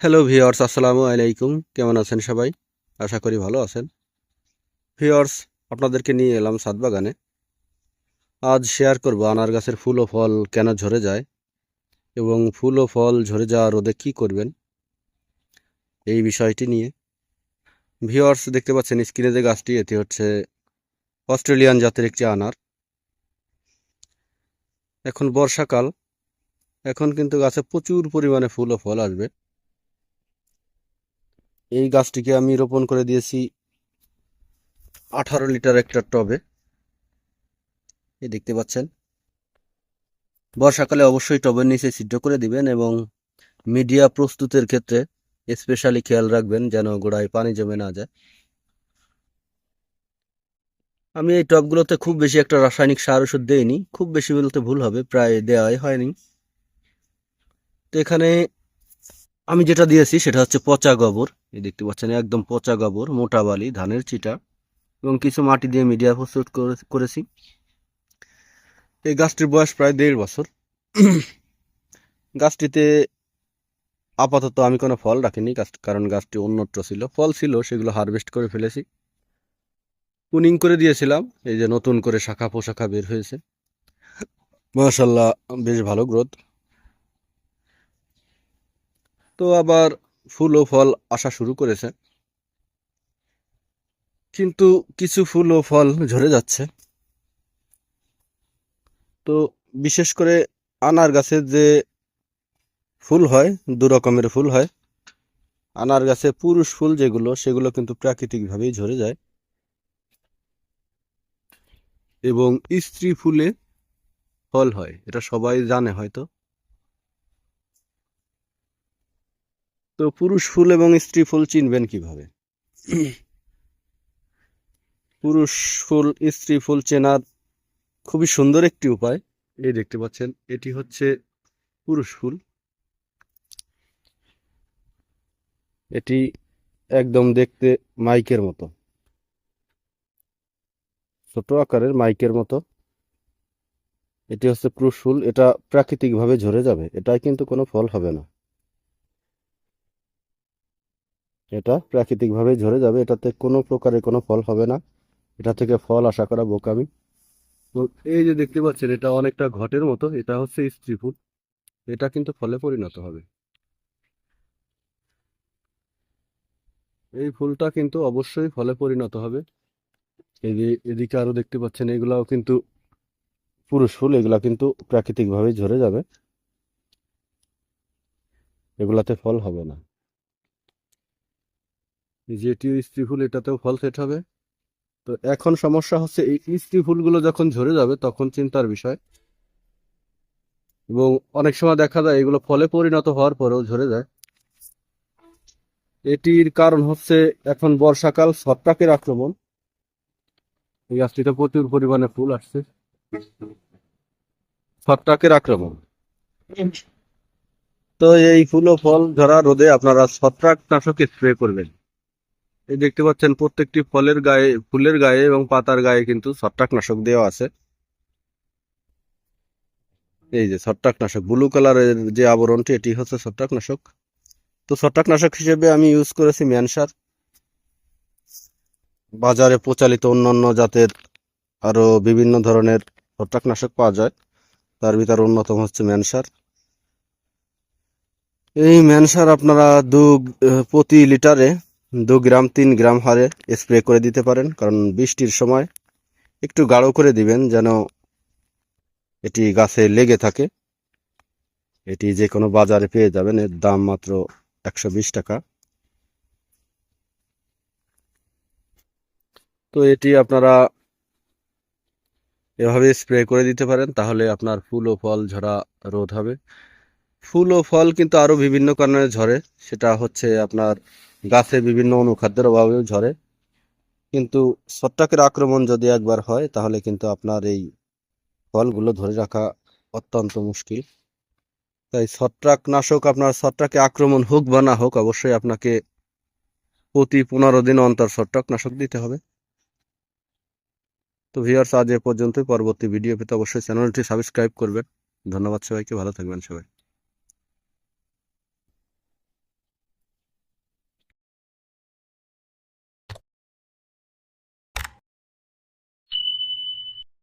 Hello viewers, আসসালামু আলাইকুম। কেমন আছেন সবাই? আশা করি ভালো আছেন। ভিউয়ার্স, আপনাদেরকে নিয়ে এলাম ছাদ বাগানে। আজ শেয়ার করব আনার গাছের ফুল ও ফল কেন ঝরে যায় এবং ফুল ও ফল ঝরে যাওয়া রোধে কী করবেন এই বিষয়টি নিয়ে। ভিউয়ার্স, দেখতে পাচ্ছেন স্ক্রিনে যে গাছটি, এটি হচ্ছে অস্ট্রেলিয়ান জাতের একটি আনার। এখন বর্ষাকাল, এখন কিন্তু গাছে প্রচুর পরিমাণে ফুল ও ফল আসবে। এই গাছটিকে আমি রোপণ করে দিয়েছি 18 লিটার একটা টবে। এই দেখতে পাচ্ছেন। বর্ষাকালে অবশ্যই টবের নিচে ছিদ্র করে দিবেন এবং মিডিয়া প্রস্তুতের ক্ষেত্রে স্পেশালি খেয়াল রাখবেন যেন গোড়ায় পানি জমে না যায়। আমি এই টবগুলোতে খুব বেশি একটা রাসায়নিক সার ওষুধ দেইনি, খুব বেশি বলতে ভুল হবে, প্রায় দেওয়াই হয়নি। তো এখানে আমি যেটা দিয়েছি সেটা হচ্ছে পচা গোবর। এই দেখতে পাচ্ছেন একদম পচা গোবর, মোটা বালি, ধানের চিটা এবং কিছু মাটি দিয়ে মিডিয়া প্রস্তুত করেছি। এই গাছটির বয়স প্রায় 1.5 বছর। গাছটিতে আপাতত আমি কোনো ফল রাখিনি, কারণ গাছটি অন্যত্র ছিল। ফল ছিল, সেগুলো হারভেস্ট করে ফেলেছি। পুনিং করে দিয়েছিলাম, এই যে নতুন করে শাখা পোশাখা বের হয়েছে। মাশাল্লাহ, বেশ ভালো গ্রোথ। তো আবার ফুল ও ফল আসা শুরু করেছে, কিন্তু কিছু ফুল ও ফল ঝরে যাচ্ছে। তো বিশেষ করে আনার গাছের যে ফুল হয়, 2 রকমের ফুল হয়। আনার গাছে পুরুষ ফুল যেগুলো, সেগুলো কিন্তু প্রাকৃতিকভাবেই ঝরে যায় এবং স্ত্রী ফুলে ফল হয়, এটা সবাই জানে হয়তো। তো পুরুষ ফুল এবং স্ত্রী ফুল চিনবেন কিভাবে? পুরুষ ফুল স্ত্রী ফুল চেনার খুবই সুন্দর একটি উপায়। এই দেখতে পাচ্ছেন, এটি হচ্ছে পুরুষ ফুল। এটি একদম দেখতে মাইকের মতো, ছোট আকারের মাইকের মতো। এটি হচ্ছে পুরুষ ফুল, এটা প্রাকৃতিকভাবে ঝরে যাবে, এটাই কিন্তু কোনো ফল হবে না। এটা প্রাকৃতিকভাবে ঝরে যাবে, এটাতে কোনো প্রকারের কোনো ফল হবে না। এটা থেকে ফল আশা করা বোকামি। তো এই যে দেখতে পাচ্ছেন, এটা অনেকটা ঘটের মতো, এটা হচ্ছে স্ত্রী ফুল। এটা কিন্তু ফলে পরিণত হবে। এই ফুলটা কিন্তু অবশ্যই ফলে পরিণত হবে। এই যে এদিকে আরো দেখতে পাচ্ছেন, এগুলাও কিন্তু পুরুষ ফুল, এগুলা কিন্তু প্রাকৃতিকভাবে ঝরে যাবে, এগুলাতে ফল হবে না। এই যে এটিও স্ত্রী ফুল, এটাতেও ফল সেট হবে। তো এখন সমস্যা হচ্ছে, এই স্ত্রী ফুলগুলো যখন ঝরে যাবে তখন চিন্তার বিষয়। এবং অনেক সময় দেখা যায় এগুলো ফলে পরিণত হওয়ার পরেও ঝরে যায়। এটির কারণ হচ্ছে এখন বর্ষাকাল, ছত্রাকের আক্রমণ। এই গাছটিতে প্রচুর পরিমাণে ফুল আসছে, ছত্রাকের আক্রমণ। তো এই ফুল ও ফল ঝরা রোধে আপনারা ছত্রাকনাশক স্প্রে করবেন। এই দেখতে পাচ্ছেন প্রত্যেকটি ফলের গায়ে, ফুলের গায়ে এবং পাতার গায়ে কিন্তু ছত্রাকনাশক দেওয়া আছে। এই যে ছত্রাকনাশক, ব্লু কালারের যে আবরণটি, এটি হচ্ছে ছত্রাকনাশক। তো ছত্রাকনাশক হিসেবে আমি ইউজ করেছি ম্যানসার। বাজারে প্রচলিত অন্যান্য জাতের আরো বিভিন্ন ধরনের ছত্রাকনাশক পাওয়া যায়, তার ভিতর অন্যতম হচ্ছে ম্যানসার। এই ম্যানসার আপনারা প্রতি লিটারে 2 গ্রাম 3 গ্রাম হারে স্প্রে করে দিতে পারেন, কারণ বৃষ্টির সময় একটু গাঢ় করে দিবেন যেন এটি গাছে লেগে থাকে। এটি যে কোনো বাজারে পেয়ে যাবেন, এর দাম মাত্র 120 টাকা। তো এটি আপনারা এভাবে স্প্রে করে দিতে পারেন, তাহলে আপনার ফুল ও ফল ঝরা রোধ হবে। ফুল ও ফল কিন্তু আরো বিভিন্ন কারণে ঝরে, সেটা হচ্ছে আপনার গাছে বিভিন্ন অনুখাদ্যের অভাবেও ঝরে। কিন্তু ছত্রাকের আক্রমণ যদি একবার হয়, তাহলে কিন্তু আপনার এই ফলগুলো ধরে রাখা অত্যন্ত মুশকিল। তাই ছত্রাকনাশক, আপনার ছত্রাকে আক্রমণ হোক বা না হোক, অবশ্যই আপনাকে প্রতি 15 দিন অন্তর ছত্রাকনাশক দিতে হবে। তো ভিউয়ার্স, আজ এ পর্যন্তই। পরবর্তী ভিডিও পেতে অবশ্যই চ্যানেলটি সাবস্ক্রাইব করবেন। ধন্যবাদ সবাইকে, ভালো থাকবেন সবাই।